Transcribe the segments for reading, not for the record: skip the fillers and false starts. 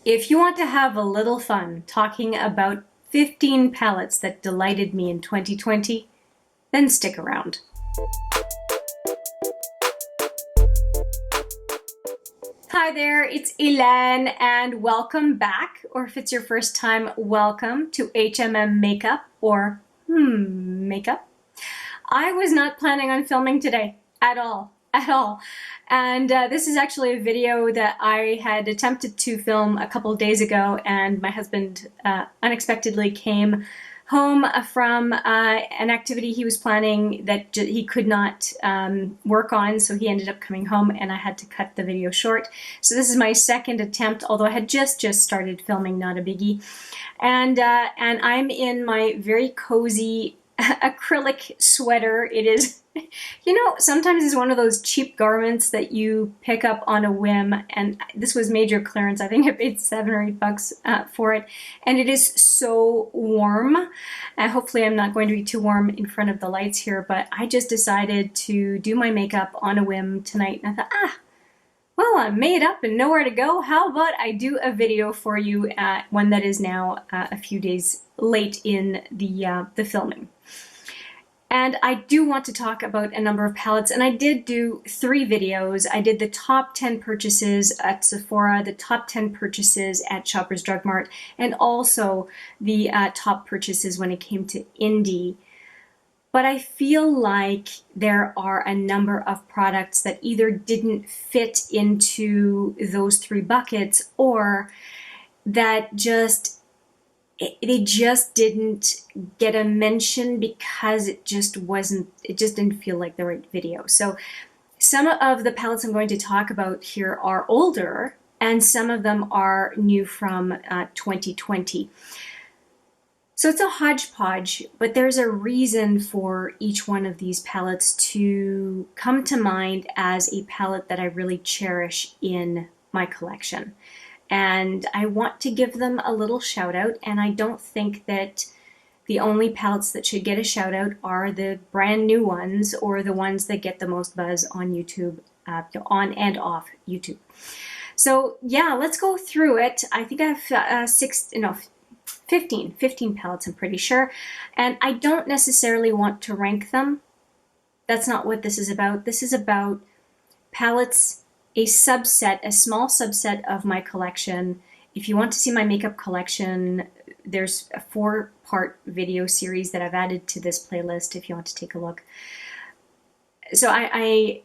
If you want to have a little fun talking about 15 palettes that delighted me in 2020, then stick around. Hi there, it's Hélène and welcome back, or if it's your first time, welcome to Makeup or Makeup. I was not planning on filming today at all. And this is actually a video that I had attempted to film a couple of days ago, and my husband unexpectedly came home from an activity he was planning that he could not work on, so he ended up coming home and I had to cut the video short. So this is my second attempt, although I had just started filming, not a biggie. And I'm in my very cozy acrylic sweater. It is, you know, sometimes it's one of those cheap garments that you pick up on a whim, and this was major clearance. I think I paid $7 or $8 for it, and it is so warm. Hopefully I'm not going to be too warm in front of the lights here, but I just decided to do my makeup on a whim tonight, and I thought, well, I'm made up and nowhere to go. How about I do a video for you, one that is now a few days late in the filming. And I do want to talk about a number of palettes, and I did do 3 videos. I did the top 10 purchases at Sephora, the top 10 purchases at Shoppers Drug Mart, and also the top purchases when it came to indie. But I feel like there are a number of products that either didn't fit into those 3 buckets, or that they just didn't get a mention because it just didn't feel like the right video. So some of the palettes I'm going to talk about here are older, and some of them are new from 2020. So it's a hodgepodge, but there's a reason for each one of these palettes to come to mind as a palette that I really cherish in my collection. And I want to give them a little shout out, and I don't think that the only palettes that should get a shout out are the brand new ones or the ones that get the most buzz on YouTube, on and off YouTube. So yeah, let's go through it. I think I have 15 palettes, I'm pretty sure. And I don't necessarily want to rank them. That's not what this is about. This is about palettes, a small subset of my collection. If you want to see my makeup collection, there's a 4-part video series that I've added to this playlist if you want to take a look. So I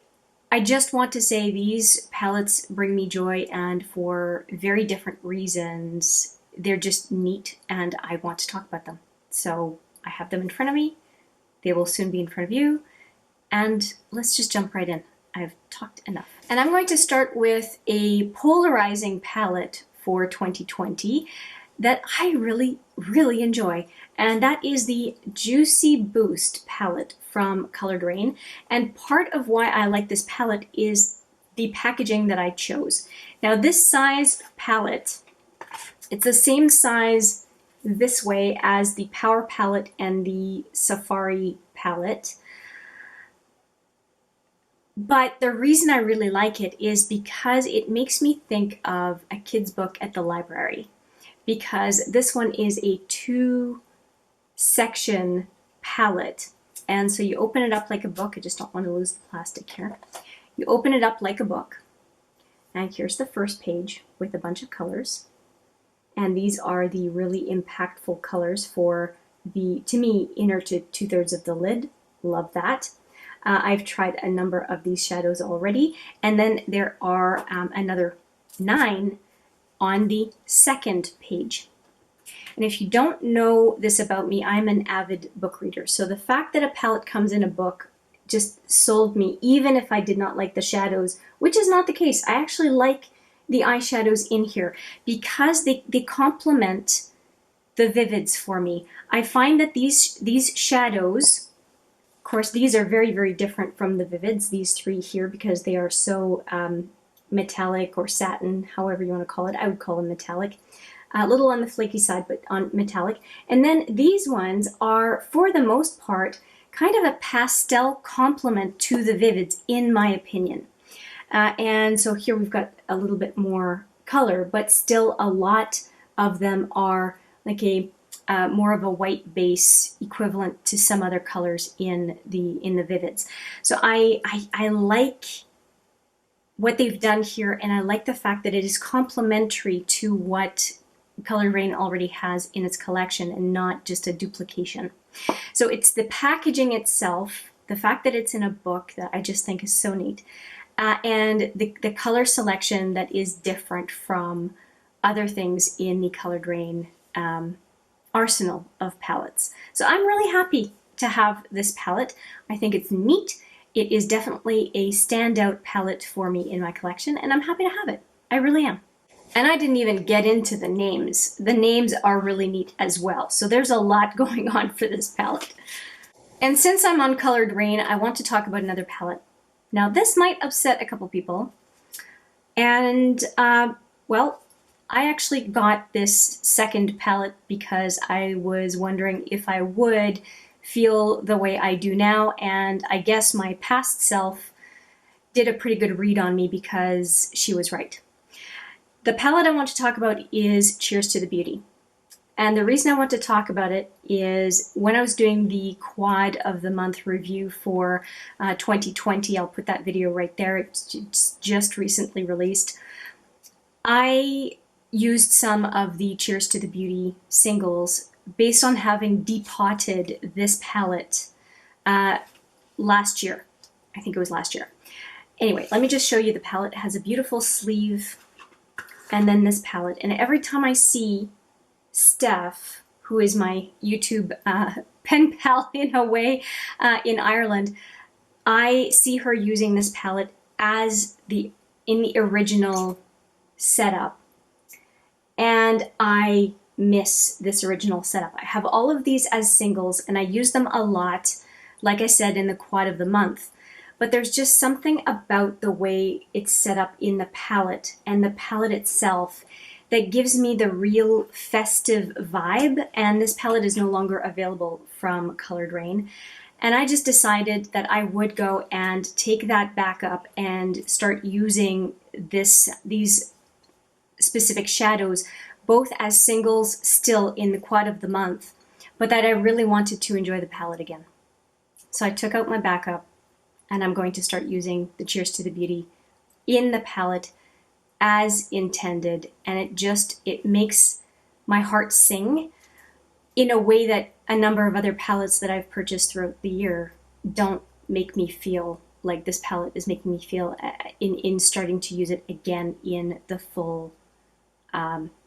just want to say these palettes bring me joy, and for very different reasons. They're just neat, and I want to talk about them. So I have them in front of me. They will soon be in front of you. And let's just jump right in. I've talked enough. And I'm going to start with a polarizing palette for 2020 that I really enjoy. And that is the Juicy Boost palette from Colored Raine. And part of why I like this palette is the packaging that I chose. Now this size palette, it's the same size this way as the Power palette and the Safari palette. But the reason I really like it is because it makes me think of a kid's book at the library. Because this one is a 2-section palette. And so you open it up like a book. I just don't want to lose the plastic here. You open it up like a book. And here's the first page with a bunch of colors. And these are the really impactful colors for the, to me, inner to 2/3 of the lid. Love that. I've tried a number of these shadows already. And then there are another 9 on the second page. And if you don't know this about me, I'm an avid book reader. So the fact that a palette comes in a book just sold me, even if I did not like the shadows, which is not the case. I actually like the eyeshadows in here because they complement the vivids for me. I find that these shadows, of course, these are very different from the vivids, these 3 here, because they are so metallic or satin, however you want to call it. I would call them metallic. A little on the flaky side, but on metallic. And then these ones are, for the most part, kind of a pastel complement to the vivids, in my opinion. And so here we've got a little bit more color, but still a lot of them are like a more of a white base, equivalent to some other colors in the vivids. So I like what they've done here, and I like the fact that it is complementary to what Colored Raine already has in its collection and not just a duplication. So it's the packaging itself, the fact that it's in a book that I just think is so neat, and the color selection that is different from other things in the Colored Raine arsenal of palettes. So I'm really happy to have this palette. I think it's neat. It is definitely a standout palette for me in my collection, and I'm happy to have it. I really am. And I didn't even get into the names. The names are really neat as well. So there's a lot going on for this palette. And since I'm on Colored Raine, I want to talk about another palette. Now this might upset a couple people. And well, I actually got this second palette because I was wondering if I would feel the way I do now, and I guess my past self did a pretty good read on me because she was right. The palette I want to talk about is Cheers to the Beauty. And the reason I want to talk about it is when I was doing the Quad of the Month review for 2020, I'll put that video right there, it's just recently released, I used some of the Cheers to the Beauty singles based on having depotted this palette last year. I think it was last year. Anyway, let me just show you the palette. It has a beautiful sleeve and then this palette. And every time I see Steph, who is my YouTube pen pal in a way in Ireland, I see her using this palette as in the original setup. And I miss this original setup. I have all of these as singles and I use them a lot, like I said, in the Quad of the Month. But there's just something about the way it's set up in the palette and the palette itself that gives me the real festive vibe, and this palette is no longer available from Colored Raine. And I just decided that I would go and take that back up and start using these specific shadows both as singles still in the Quad of the Month, but that I really wanted to enjoy the palette again. So I took out my backup and I'm going to start using the Cheers to the Beauty in the palette as intended, and it makes my heart sing in a way that a number of other palettes that I've purchased throughout the year don't make me feel like this palette is making me feel in starting to use it again in the full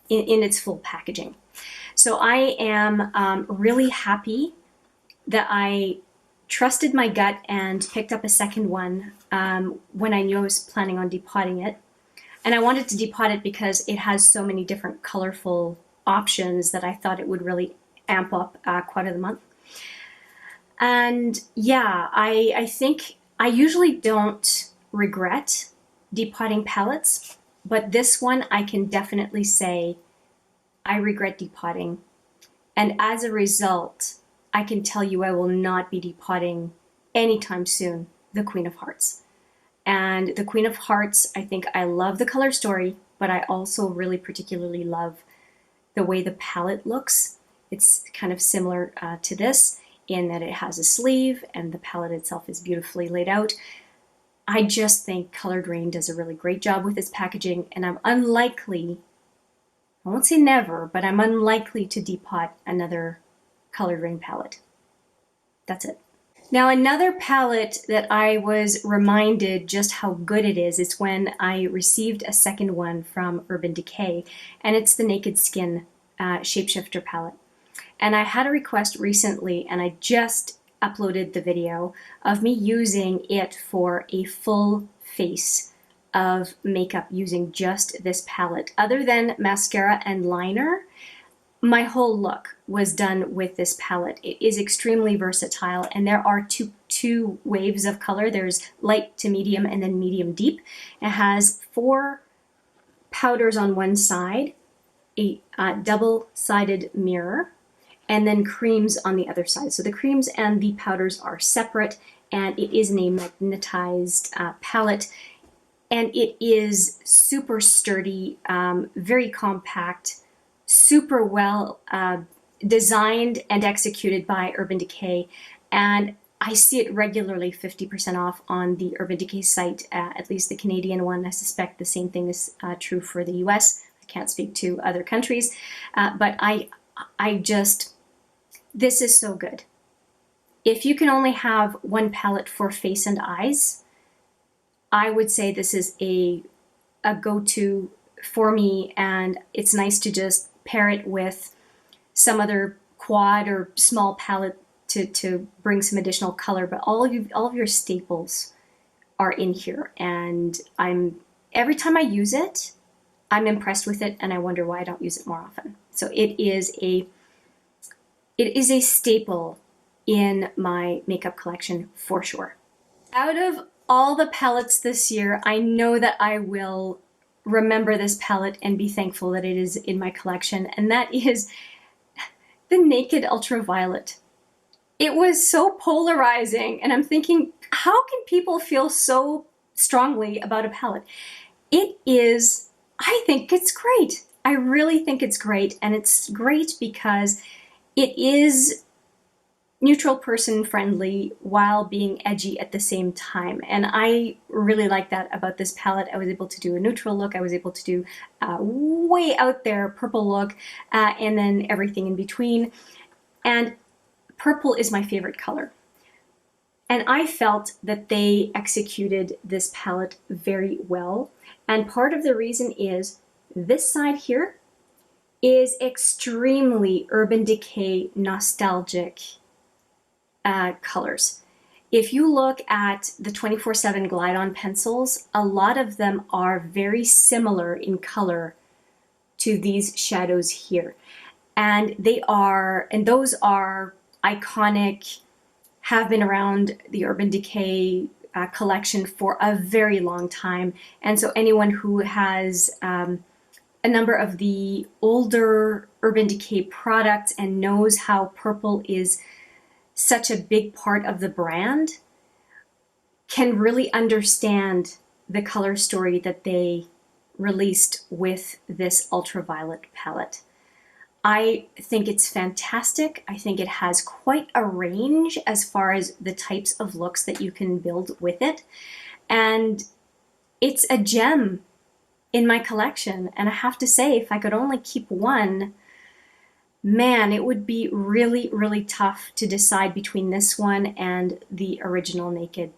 in its full packaging. So I am really happy that I trusted my gut and picked up a second one when I knew I was planning on depotting it. And I wanted to depot it because it has so many different colorful options that I thought it would really amp up Quad of the Month. And yeah, I think I usually don't regret depotting palettes, but this one I can definitely say I regret depotting. And as a result, I can tell you I will not be depotting anytime soon the Queen of Hearts. And the Queen of Hearts, I think I love the color story, but I also really particularly love the way the palette looks. It's kind of similar to this in that it has a sleeve and the palette itself is beautifully laid out. I just think Colored Raine does a really great job with its packaging, and I'm unlikely, I won't say never, but I'm unlikely to depot another Colored Raine palette. That's it. Now another palette that I was reminded just how good it is when I received a second one from Urban Decay, and it's the Naked Skin Shapeshifter palette. And I had a request recently, and I just uploaded the video of me using it for a full face of makeup using just this palette. Other than mascara and liner, my whole look was done with this palette. It is extremely versatile, and there are two waves of color. There's light to medium and then medium deep. It has 4 powders on one side, a double-sided mirror, and then creams on the other side. So the creams and the powders are separate, and it is in a magnetized palette. and it is super sturdy, very compact, super well designed and executed by Urban Decay. And I see it regularly 50% off on the Urban Decay site, at least the Canadian one. I suspect the same thing is true for the US. I can't speak to other countries, but I just, this is so good. If you can only have one palette for face and eyes, I would say this is a go-to for me, and it's nice to just pair it with some other quad or small palette to bring some additional color. But all of your staples are in here, and every time I use it, I'm impressed with it, and I wonder why I don't use it more often. So it is a staple in my makeup collection for sure. Out of all the palettes this year, I know that I will remember this palette and be thankful that it is in my collection, and that is the Naked Ultraviolet. It was so polarizing, and I'm thinking, how can people feel so strongly about a palette? It is, I think it's great. I really think it's great, and it's great because it is neutral person friendly while being edgy at the same time. And I really like that about this palette. I was able to do a neutral look. I was able to do a way out there purple look, and then everything in between. And purple is my favorite color. And I felt that they executed this palette very well. And part of the reason is this side here is extremely Urban Decay nostalgic colors. If you look at the 24/7 Glide-On pencils, a lot of them are very similar in color to these shadows here. And those are iconic, have been around the Urban Decay collection for a very long time. And so anyone who has a number of the older Urban Decay products and knows how purple is such a big part of the brand can really understand the color story that they released with this Ultraviolet palette. I think it's fantastic. I think it has quite a range as far as the types of looks that you can build with it. And it's a gem in my collection. And I have to say, if I could only keep one, man, it would be really, really tough to decide between this one and the original Naked.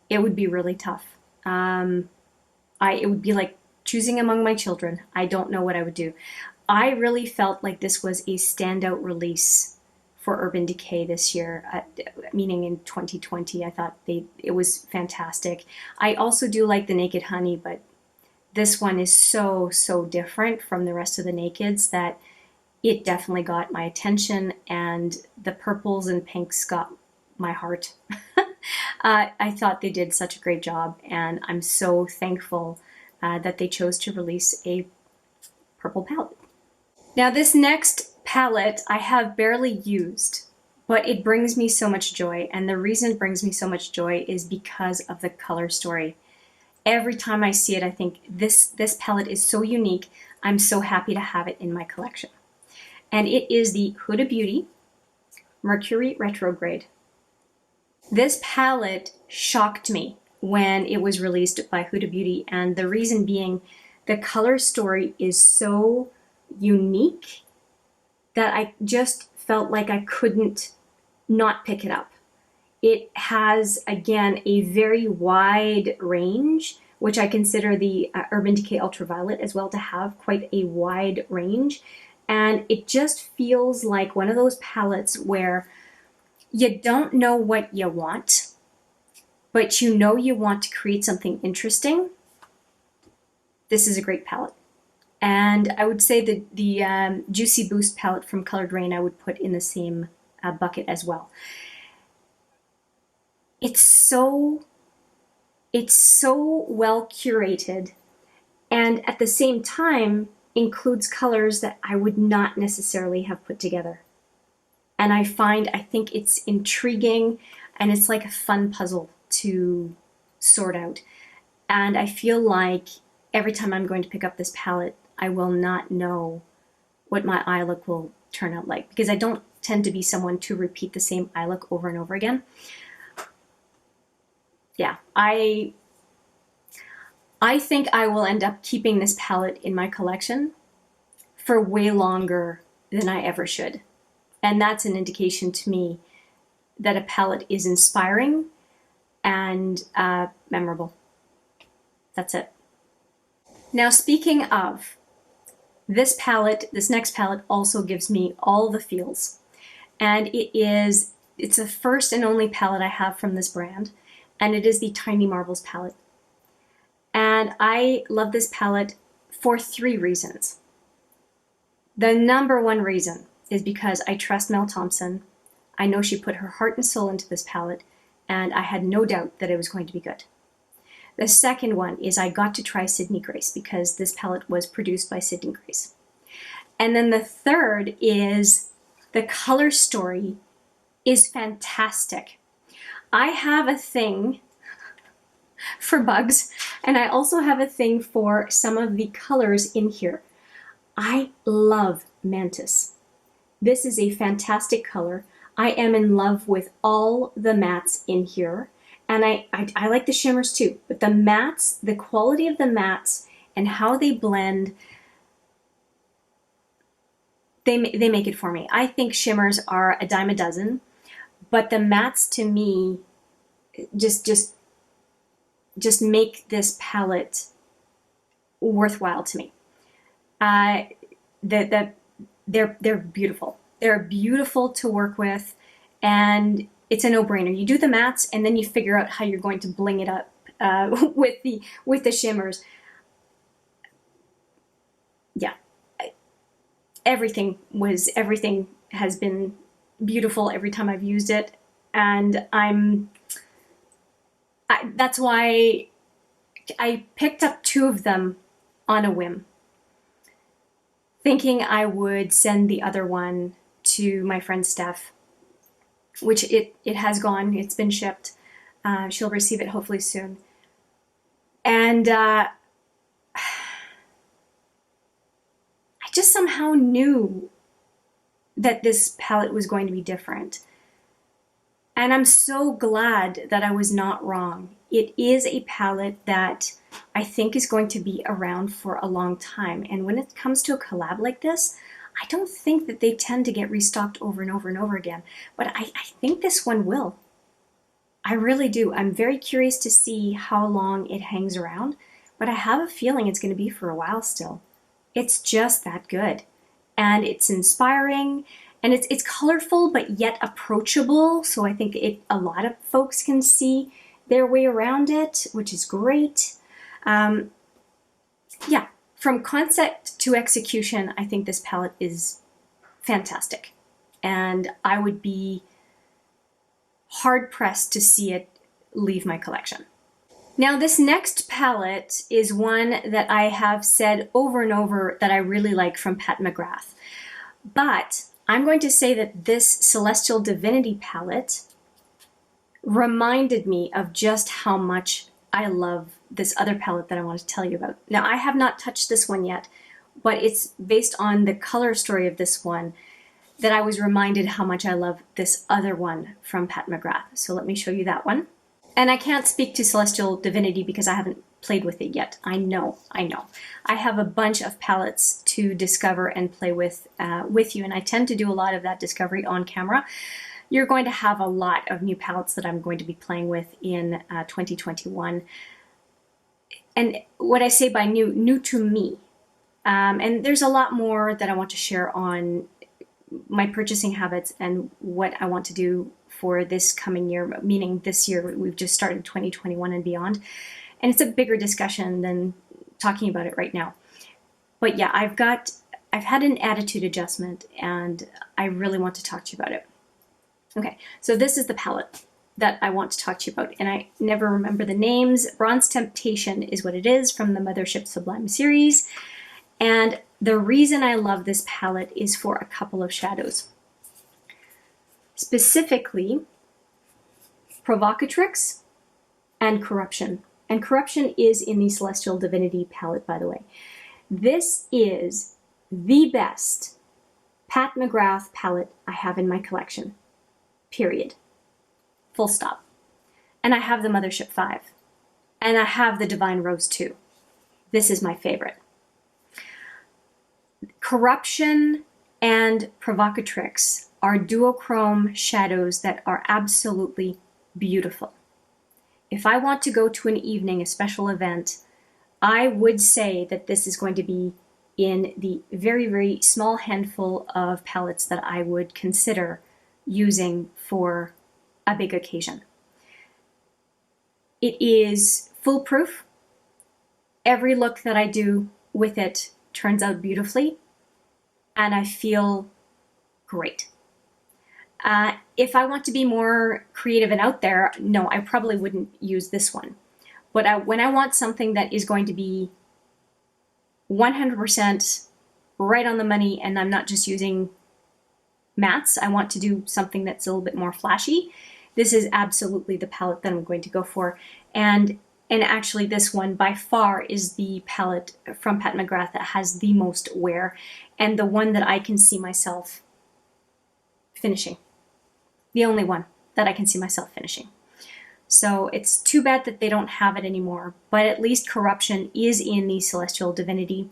It would be really tough. It would be like choosing among my children. I don't know what I would do. I really felt like this was a standout release for Urban Decay this year, meaning in 2020. I thought it was fantastic. I also do like the Naked Honey, but this one is so, so different from the rest of the Nakeds that it definitely got my attention, and the purples and pinks got my heart. I thought they did such a great job, and I'm so thankful that they chose to release a purple palette. Now this next palette I have barely used, but it brings me so much joy, and the reason it brings me so much joy is because of the color story. Every time I see it, I think this palette is so unique. I'm so happy to have it in my collection. And it is the Huda Beauty Mercury Retrograde. This palette shocked me when it was released by Huda Beauty, and the reason being the color story is so unique that I just felt like I couldn't not pick it up. It has, again, a very wide range, which I consider the Urban Decay Ultraviolet as well to have quite a wide range. And it just feels like one of those palettes where you don't know what you want, but you know you want to create something interesting. This is a great palette. And I would say that the Juicy Boost palette from Colored Raine I would put in the same bucket as well. It's so well curated, and at the same time includes colors that I would not necessarily have put together. And I think it's intriguing, and it's like a fun puzzle to sort out. And I feel like every time I'm going to pick up this palette, I will not know what my eye look will turn out like, because I don't tend to be someone to repeat the same eye look over and over again. Yeah, I think I will end up keeping this palette in my collection for way longer than I ever should. And that's an indication to me that a palette is inspiring and memorable. That's it. Now, speaking of, this next palette also gives me all the feels. And it's the first and only palette I have from this brand, and it is the Tiny Marbles palette. And I love this palette for 3 reasons. The number one reason is because I trust Mel Thompson. I know she put her heart and soul into this palette, and I had no doubt that it was going to be good. The second one is I got to try Sydney Grace because this palette was produced by Sydney Grace. And then the third is the color story is fantastic. I have a thing for bugs, and I also have a thing for some of the colors in here. I love Mantis. This is a fantastic color. I am in love with all the mattes in here, and I like the shimmers too, but the mattes, the quality of the mattes and how they blend, they make it for me. I think shimmers are a dime a dozen, but the mattes to me just make this palette worthwhile to me. They're beautiful. They're beautiful to work with, and it's a no-brainer. You do the mattes, and then you figure out how you're going to bling it up with the shimmers. Yeah, everything has been beautiful every time I've used it, and that's why I picked up 2 of them on a whim, thinking I would send the other one to my friend Steph, which it has gone. It's been shipped. She'll receive it hopefully soon. And I just somehow knew that this palette was going to be different. And I'm so glad that I was not wrong. It is a palette that I think is going to be around for a long time. And when it comes to a collab like this, I don't think that they tend to get restocked over and over and over again. But I think this one will. I really do. I'm very curious to see how long it hangs around, but I have a feeling it's going to be for a while still. It's just that good. And it's inspiring, and it's colorful but yet approachable. So I think a lot of folks can see their way around it, which is great. Yeah, from concept to execution, I think this palette is fantastic. And I would be hard-pressed to see it leave my collection. Now, this next palette is one that I have said over and over that I really like from PMcGrath. But I'm going to say that this Celestial Divinity palette reminded me of just how much I love this other palette that I want to tell you about. Now, I have not touched this one yet, but it's based on the color story of this one that I was reminded how much I love this other one from PMcGrath. So let me show you that one. And I can't speak to Celestial Divinity because I haven't played with it yet. I know. I have a bunch of palettes to discover and play with you, and I tend to do a lot of that discovery on camera. You're going to have a lot of new palettes that I'm going to be playing with in 2021. And what I say by new to me. And there's a lot more that I want to share on my purchasing habits and what I want to do for this coming year, meaning this year. We've just started 2021 and beyond. And it's a bigger discussion than talking about it right now. But yeah, I've had an attitude adjustment, and I really want to talk to you about it. Okay, so this is the palette that I want to talk to you about, and I never remember the names. Bronze Temptation is what it is, from the Mothership Sublime series. And the reason I love this palette is for a couple of shadows. Specifically, Provocatrix and Corruption. And Corruption is in the Celestial Divinity palette, by the way. This is the best Pat McGrath palette I have in my collection. Period. Full stop. And I have the Mothership 5. And I have the Divine Rose 2. This is my favorite. Corruption and Provocatrix are duochrome shadows that are absolutely beautiful. If I want to go to an evening, a special event, I would say that this is going to be in the very, very small handful of palettes that I would consider using for a big occasion. It is foolproof. Every look that I do with it turns out beautifully, and I feel great. If I want to be more creative and out there, no, I probably wouldn't use this one. But when I want something that is going to be 100% right on the money, and I'm not just using mattes, I want to do something that's a little bit more flashy, this is absolutely the palette that I'm going to go for. And actually this one by far is the palette from Pat McGrath that has the most wear, and the one that I can see myself finishing. The only one that I can see myself finishing. So it's too bad that they don't have it anymore, but at least Corruption is in the Celestial Divinity.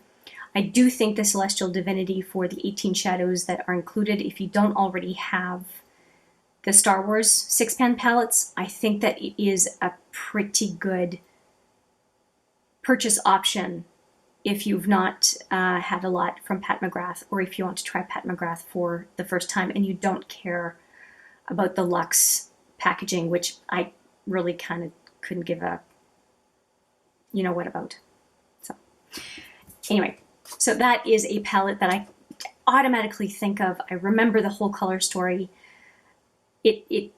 I do think the Celestial Divinity for the 18 shadows that are included, if you don't already have the Star Wars 6-pan palettes, I think that it is a pretty good purchase option if you've not had a lot from Pat McGrath, or if you want to try Pat McGrath for the first time and you don't care about the luxe packaging, which I really kind of couldn't give a you know what about. So anyway, so that is a palette that I automatically think of. I remember the whole color story. It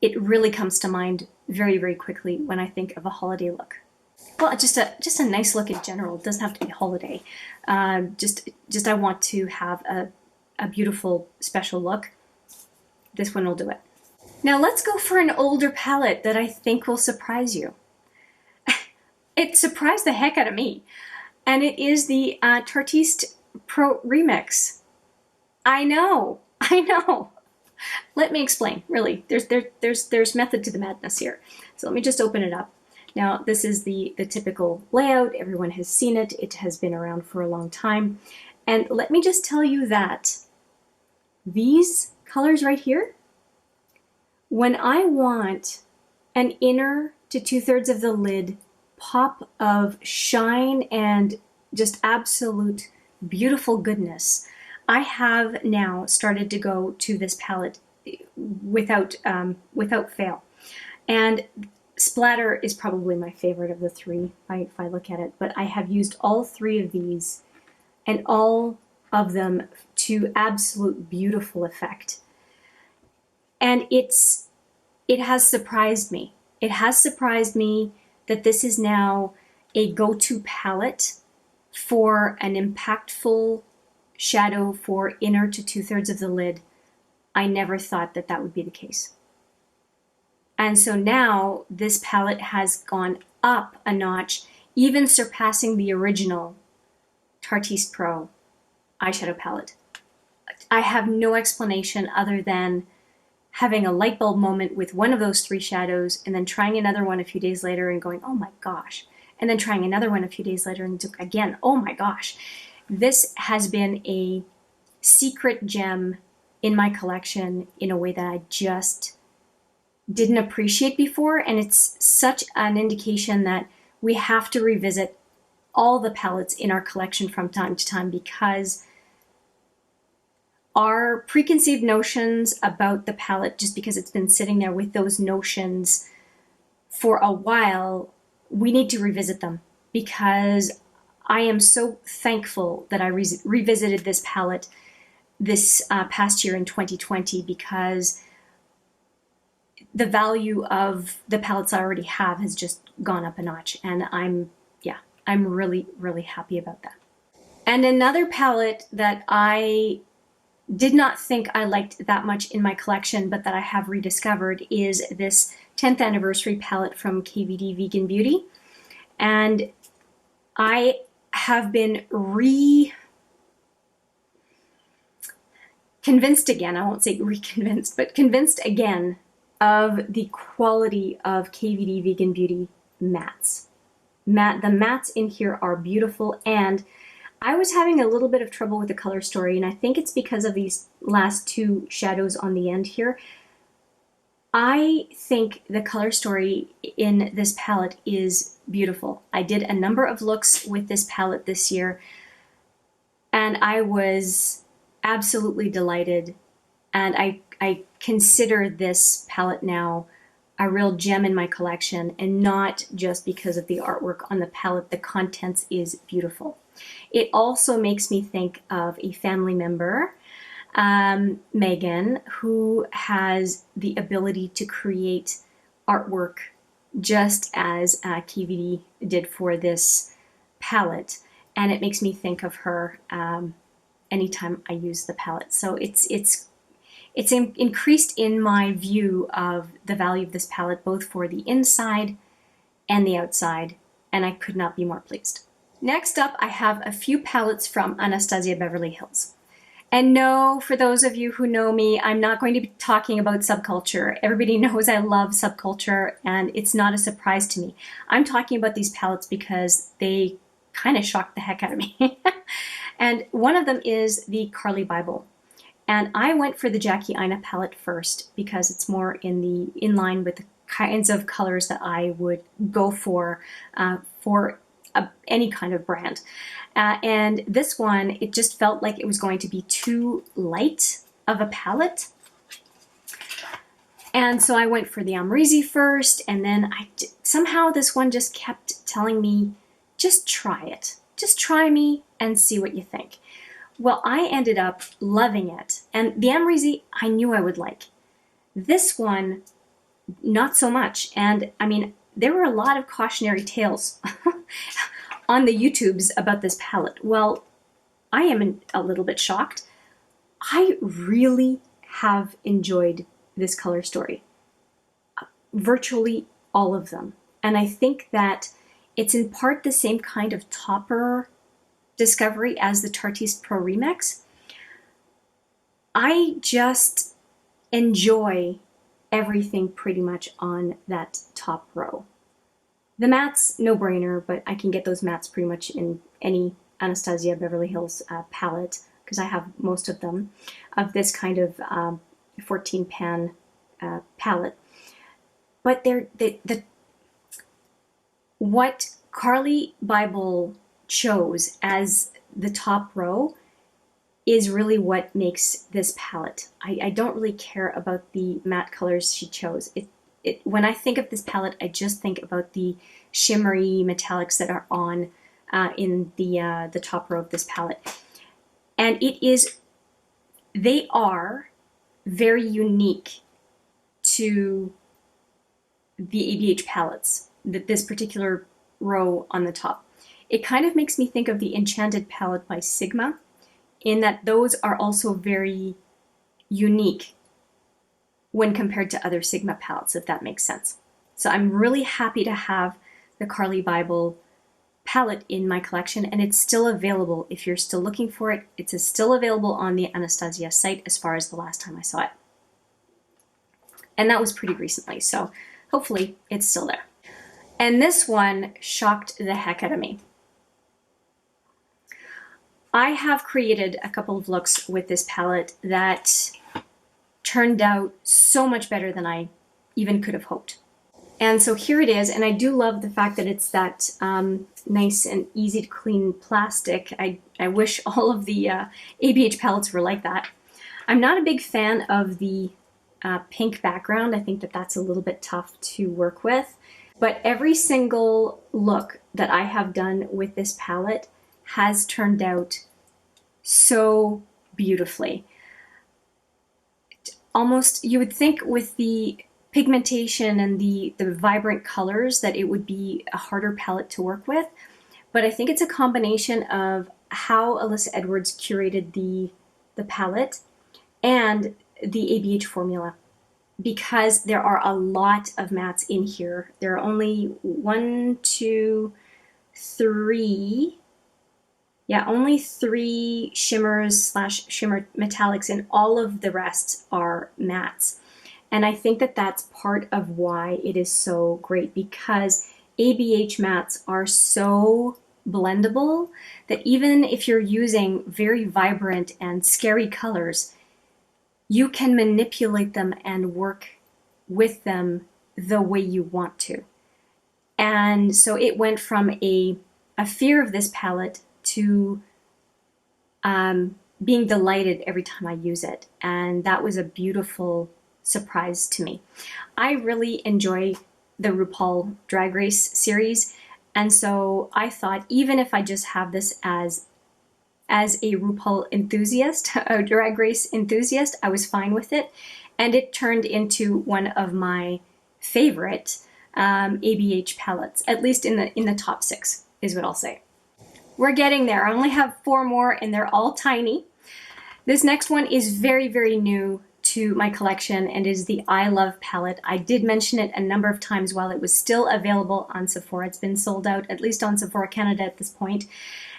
really comes to mind very, very quickly when I think of a holiday look. Well, just a nice look in general. It doesn't have to be holiday. Just I want to have a beautiful special look. This one will do it. Now let's go for an older palette that I think will surprise you. It surprised the heck out of me, and it is the Tarteist Pro Remix. I know. Let me explain. Really, there's method to the madness here. So let me just open it up. Now this is the typical layout. Everyone has seen it. It has been around for a long time. And let me just tell you that these colors right here, when I want an inner to 2/3 of the lid pop of shine and just absolute beautiful goodness, I have now started to go to this palette without fail. And Splatter is probably my favorite of the three, if I look at it. But I have used all three of these, and all of them to absolute beautiful effect. And it has surprised me. It has surprised me that this is now a go-to palette for an impactful shadow for inner to 2/3 of the lid. I never thought that that would be the case. And so now this palette has gone up a notch, even surpassing the original Tarteist Pro eyeshadow palette. I have no explanation other than having a light bulb moment with one of those three shadows, and then trying another one a few days later and going, oh my gosh. And then trying another one a few days later and again, oh my gosh. This has been a secret gem in my collection in a way that I just didn't appreciate before. And it's such an indication that we have to revisit all the palettes in our collection from time to time, because our preconceived notions about the palette, just because it's been sitting there with those notions for a while, we need to revisit them, because I am so thankful that I revisited this palette this past year in 2020, because the value of the palettes I already have has just gone up a notch, and I'm really, really happy about that. And another palette that I did not think I liked that much in my collection, but that I have rediscovered, is this 10th anniversary palette from KVD Vegan Beauty. And I have been convinced again, I won't say reconvinced, but convinced again of the quality of KVD Vegan Beauty mattes. The mattes in here are beautiful, and I was having a little bit of trouble with the color story, and I think it's because of these last two shadows on the end here. I think the color story in this palette is beautiful. I did a number of looks with this palette this year, and I was absolutely delighted, and I consider this palette now a real gem in my collection, and not just because of the artwork on the palette. The contents is beautiful. It also makes me think of a family member, Megan, who has the ability to create artwork just as KVD did for this palette, and it makes me think of her anytime I use the palette. So it's increased in my view of the value of this palette, both for the inside and the outside, and I could not be more pleased. Next up, I have a few palettes from Anastasia Beverly Hills. And no, for those of you who know me, I'm not going to be talking about subculture. Everybody knows I love subculture, and it's not a surprise to me. I'm talking about these palettes because they kind of shocked the heck out of me. And one of them is the Carli Bybel. And I went for the Jackie Aina palette first because it's more in line with the kinds of colors that I would go for any kind of brand. And this one, it just felt like it was going to be too light of a palette. And so I went for the Amrezy first, and then somehow this one just kept telling me, just try it. Just try me and see what you think. Well, I ended up loving it. And the Amrezy, I knew I would like. This one, not so much. And I mean, there were a lot of cautionary tales on the YouTubes about this palette. Well, I am a little bit shocked. I really have enjoyed this color story. Virtually all of them. And I think that it's in part the same kind of topper discovery as the Tarteist Pro Remix. I just enjoy everything pretty much on that top row. The mattes, no brainer, but I can get those mattes pretty much in any Anastasia Beverly Hills palette, because I have most of them, of this kind of 14 pan palette. But what Carli Bybel chose as the top row is really what makes this palette. I don't really care about the matte colors she chose. When I think of this palette, I just think about the shimmery metallics that are on in the top row of this palette. And they are very unique to the ABH palettes, this particular row on the top. It kind of makes me think of the Enchanted palette by Sigma, in that those are also very unique when compared to other Sigma palettes, if that makes sense. So I'm really happy to have the Carli Bybel palette in my collection, and it's still available if you're still looking for it. It's still available on the Anastasia site as far as the last time I saw it. And that was pretty recently, so hopefully it's still there. And this one shocked the heck out of me. I have created a couple of looks with this palette that turned out so much better than I even could have hoped. And so here it is, and I do love the fact that it's that nice and easy to clean plastic. I wish all of the ABH palettes were like that. I'm not a big fan of the pink background. I think that that's a little bit tough to work with. But every single look that I have done with this palette has turned out so beautifully. Almost, you would think with the pigmentation and the vibrant colors that it would be a harder palette to work with. But I think it's a combination of how Alyssa Edwards curated the palette and the ABH formula. because there are a lot of mattes in here. There are only one, two, three. Yeah, only three shimmers slash shimmer metallics, and all of the rest are mattes. And I think that that's part of why it is so great, because ABH mattes are so blendable that even if you're using very vibrant and scary colors, you can manipulate them and work with them the way you want to. And so it went from a fear of this palette to being delighted every time I use it. And that was a beautiful surprise to me. I really enjoy the RuPaul Drag Race series. And so I thought, even if I just have this as a RuPaul enthusiast, a Drag Race enthusiast, I was fine with it. And it turned into one of my favorite ABH palettes, at least in the top 6 is what I'll say. We're getting there. I only have 4 more and they're all tiny. This next one is very, very new to my collection and is the I Love palette. I did mention it a number of times while it was still available on Sephora. It's been sold out, at least on Sephora Canada at this point.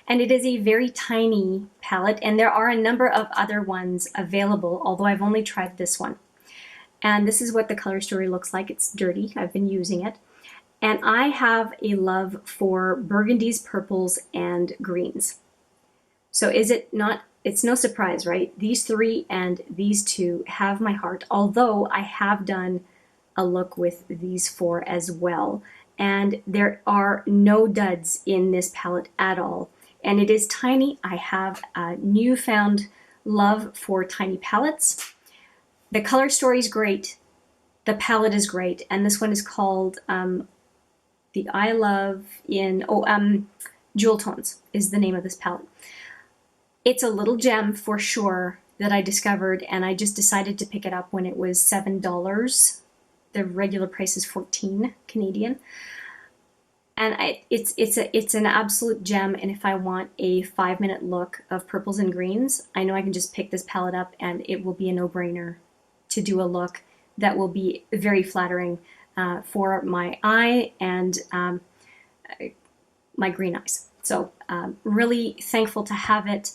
And it is a very tiny palette, and there are a number of other ones available, although I've only tried this one. And this is what the color story looks like. It's dirty. I've been using it. And I have a love for burgundies, purples, and greens. So is it not, it's no surprise, right? These 3 and these 2 have my heart, although I have done a look with these 4 as well. And there are no duds in this palette at all. And it is tiny. I have a newfound love for tiny palettes. The color story is great. The palette is great. And this one is called the I Love in, Jewel Tones is the name of this palette. It's a little gem for sure that I discovered, and I just decided to pick it up when it was $7. The regular price is $14 Canadian. And it's an absolute gem, and if I want a 5-minute look of purples and greens, I know I can just pick this palette up and it will be a no-brainer to do a look that will be very flattering for my eye and my green eyes. So really thankful to have it,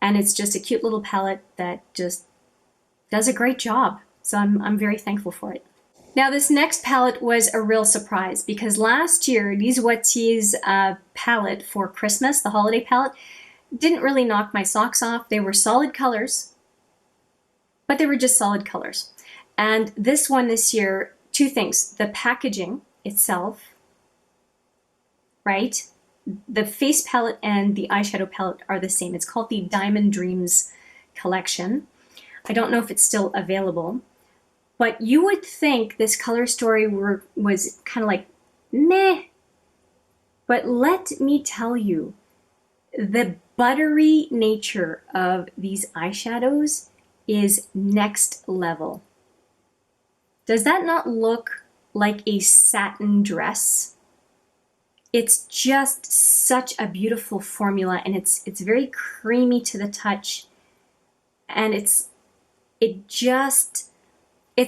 and it's just a cute little palette that just does a great job. So I'm very thankful for it. Now this next palette was a real surprise, because last year Lise Watier's palette for Christmas, the holiday palette, didn't really knock my socks off. They were solid colors, but they were just solid colors. And this one this year, 2 things. The packaging itself, right? The face palette and the eyeshadow palette are the same. It's called the Diamond Dreams collection. I don't know if it's still available, but you would think this color story was kind of like, meh. But let me tell you, the buttery nature of these eyeshadows is next level. Does that not look like a satin dress? It's just such a beautiful formula, and it's very creamy to the touch, and it's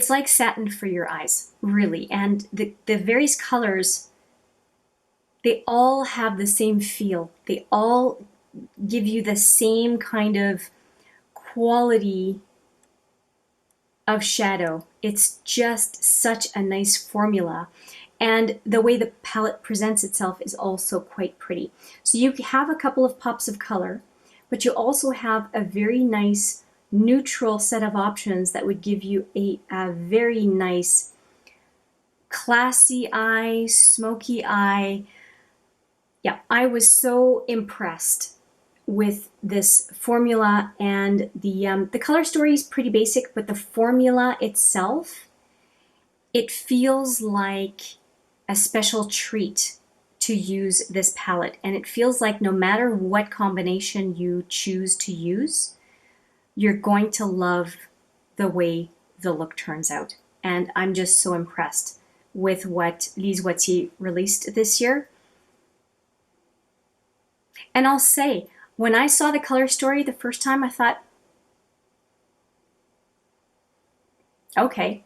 like satin for your eyes, really. And the various colors, they all have the same feel. They all give you the same kind of quality of shadow. It's just such a nice formula. And the way the palette presents itself is also quite pretty. So you have a couple of pops of color, but you also have a very nice neutral set of options that would give you a very nice classy eye, smoky eye. Yeah, I was so impressed with this formula, and the color story is pretty basic, but the formula itself, it feels like a special treat to use this palette, and it feels like no matter what combination you choose to use, you're going to love the way the look turns out. And I'm just so impressed with what Lise Watier released this year. And I'll say, when I saw the color story the first time, I thought, okay,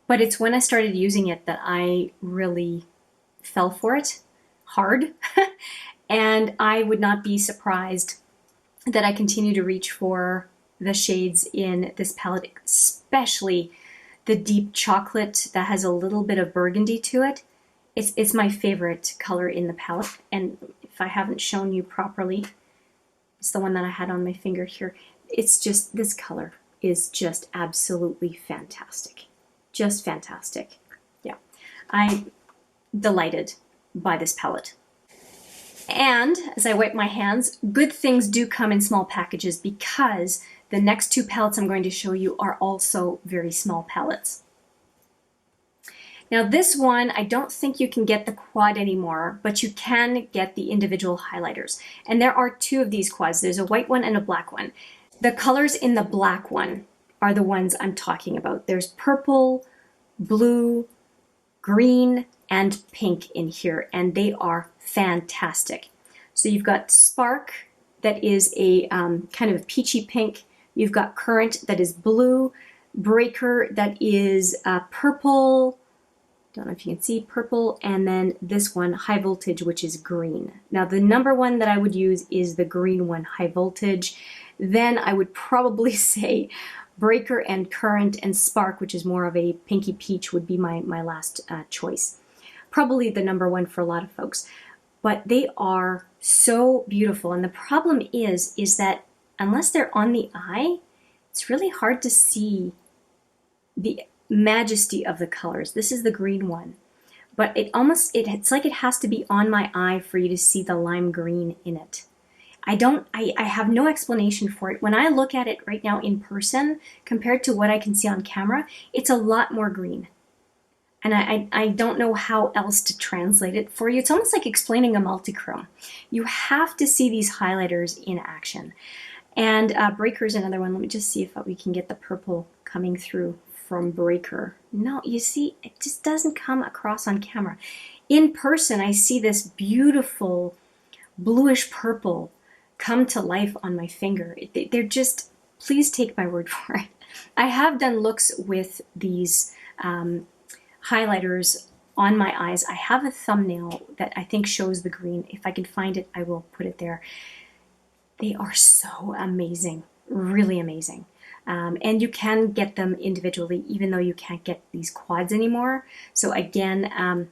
But it's when I started using it that I really fell for it hard. And I would not be surprised that I continue to reach for the shades in this palette, especially the deep chocolate that has a little bit of burgundy to it. It's my favorite color in the palette. And if I haven't shown you properly, it's the one that I had on my finger here. It's just, this color is just absolutely fantastic. Just fantastic. Yeah, I'm delighted by this palette. And as I wipe my hands, good things do come in small packages, because the next two palettes I'm going to show you are also very small palettes. Now this one, I don't think you can get the quad anymore, but you can get the individual highlighters. And there are two of these quads. There's a white one and a black one. The colors in the black one are the ones I'm talking about. There's purple, blue, green, and pink in here, and they are fantastic. So you've got Spark, that is a kind of a peachy pink. You've got Current, that is blue. Breaker, that is purple. Don't know if you can see purple. And then this one, High Voltage, which is green. Now the number one that I would use is the green one, High Voltage. Then I would probably say Breaker and Current and Spark, which is more of a pinky peach, would be my last choice. Probably the number one for a lot of folks. But they are so beautiful. And the problem is that unless they're on the eye, it's really hard to see the majesty of the colors. This is the green one. But it's like it has to be on my eye for you to see the lime green in it. I have no explanation for it. When I look at it right now in person, compared to what I can see on camera, it's a lot more green. And I don't know how else to translate it for you. It's almost like explaining a multichrome. You have to see these highlighters in action. And Breaker is another one. Let me just see if we can get the purple coming through from Breaker. No, you see, it just doesn't come across on camera. In person, I see this beautiful bluish purple come to life on my finger. They're just, please take my word for it. I have done looks with these highlighters on my eyes. I have a thumbnail that I think shows the green. If I can find it, I will put it there. They are so amazing, really amazing. And you can get them individually, even though you can't get these quads anymore. So again,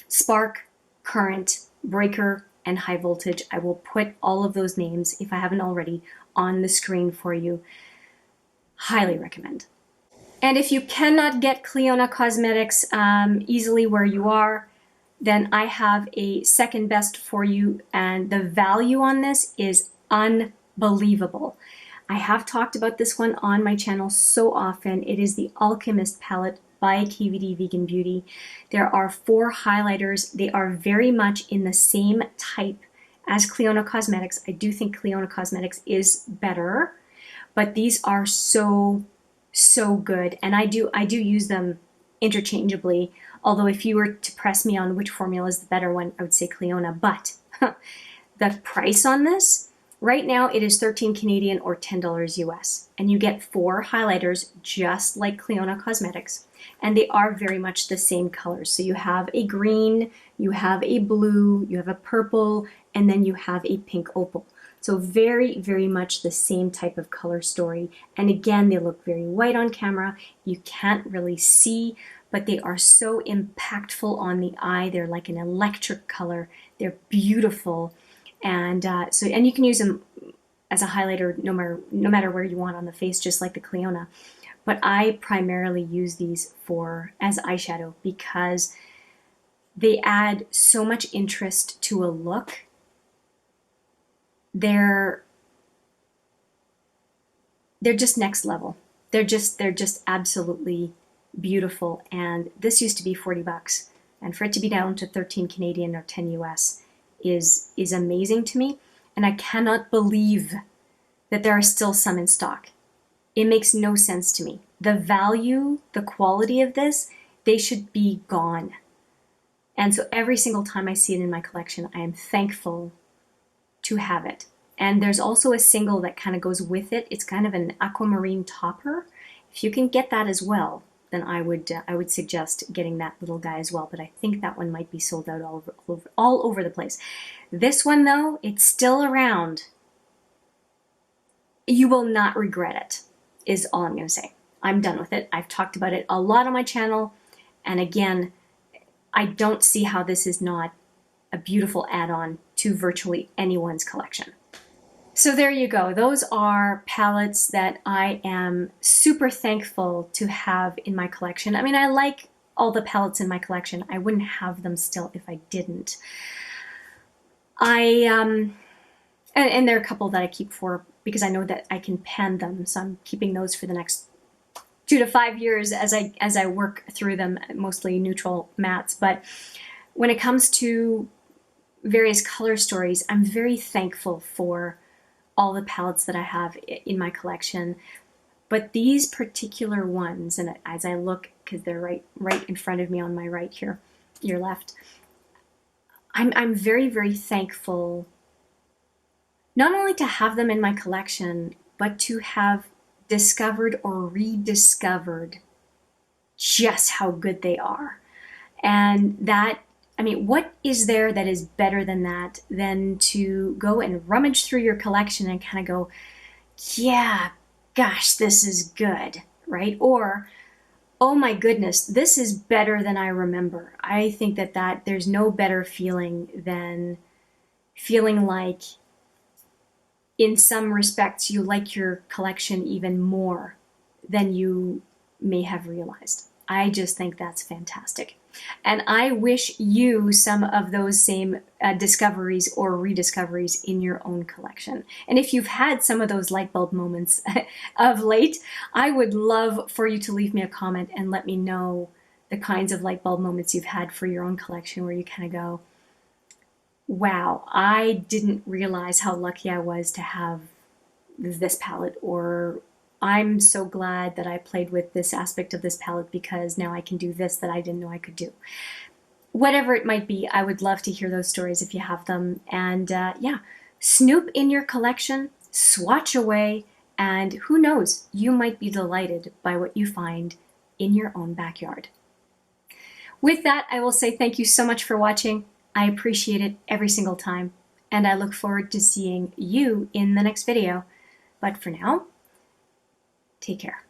Spark, Current, Breaker, and High Voltage. I will put all of those names, if I haven't already, on the screen for you. Highly recommend. And if you cannot get Clionadh Cosmetics easily where you are, then I have a second best for you, and the value on this is unbelievable. I have talked about this one on my channel so often. It is the Alchemist palette by KVD Vegan Beauty. There are 4 highlighters. They are very much in the same type as Clionadh Cosmetics. I do think Clionadh Cosmetics is better, but these are so good. And I do use them interchangeably. Although if you were to press me on which formula is the better one, I would say Clionadh. But the price on this, right now it is 13 Canadian or $10 US. And you get 4 highlighters just like Clionadh Cosmetics. And they are very much the same colors. So you have a green, you have a blue, you have a purple, and then you have a pink opal. So very, very much the same type of color story. And again, they look very white on camera. You can't really see, but they are so impactful on the eye. They're like an electric color. They're beautiful. And and you can use them as a highlighter no matter where you want on the face, just like the Clionadh. But I primarily use these as eyeshadow because they add so much interest to a look. They're just next level. They're just absolutely beautiful. And this used to be $40, and for it to be down to 13 Canadian or 10 US is amazing to me. And I cannot believe that there are still some in stock. It makes no sense to me. The value, the quality of this, they should be gone. And so every single time I see it in my collection, I am thankful to have it. And there's also a single that kind of goes with it. It's kind of an aquamarine topper. If you can get that as well, then I would suggest getting that little guy as well. But I think that one might be sold out all over the place. This one though, it's still around. You will not regret it, is all I'm going to say. I'm done with it. I've talked about it a lot on my channel. And again, I don't see how this is not a beautiful add-on to virtually anyone's collection. So there you go. Those are palettes that I am super thankful to have in my collection. I mean, I like all the palettes in my collection. I wouldn't have them still if I didn't. And there are a couple that I keep for because I know that I can pan them. So I'm keeping those for the next 2 to 5 years as I work through them, mostly neutral mattes. But when it comes to various color stories, I'm very thankful for all the palettes that I have in my collection. But these particular ones, and as I look, because they're right in front of me on my right here, your left, I'm very, very thankful not only to have them in my collection, but to have discovered or rediscovered just how good they are. And that, I mean, what is there that is better than that, than to go and rummage through your collection and kind of go, yeah, gosh, this is good, right? Or, oh my goodness, this is better than I remember. I think that there's no better feeling than feeling like, in some respects, you like your collection even more than you may have realized. I just think that's fantastic. And I wish you some of those same discoveries or rediscoveries in your own collection. And if you've had some of those light bulb moments of late, I would love for you to leave me a comment and let me know the kinds of light bulb moments you've had for your own collection where you kind of go, wow, I didn't realize how lucky I was to have this palette, or I'm so glad that I played with this aspect of this palette because now I can do this that I didn't know I could do. Whatever it might be, I would love to hear those stories if you have them. And yeah, snoop in your collection, swatch away, and who knows, you might be delighted by what you find in your own backyard. With that, I will say thank you so much for watching. I appreciate it every single time, and I look forward to seeing you in the next video. But for now, take care.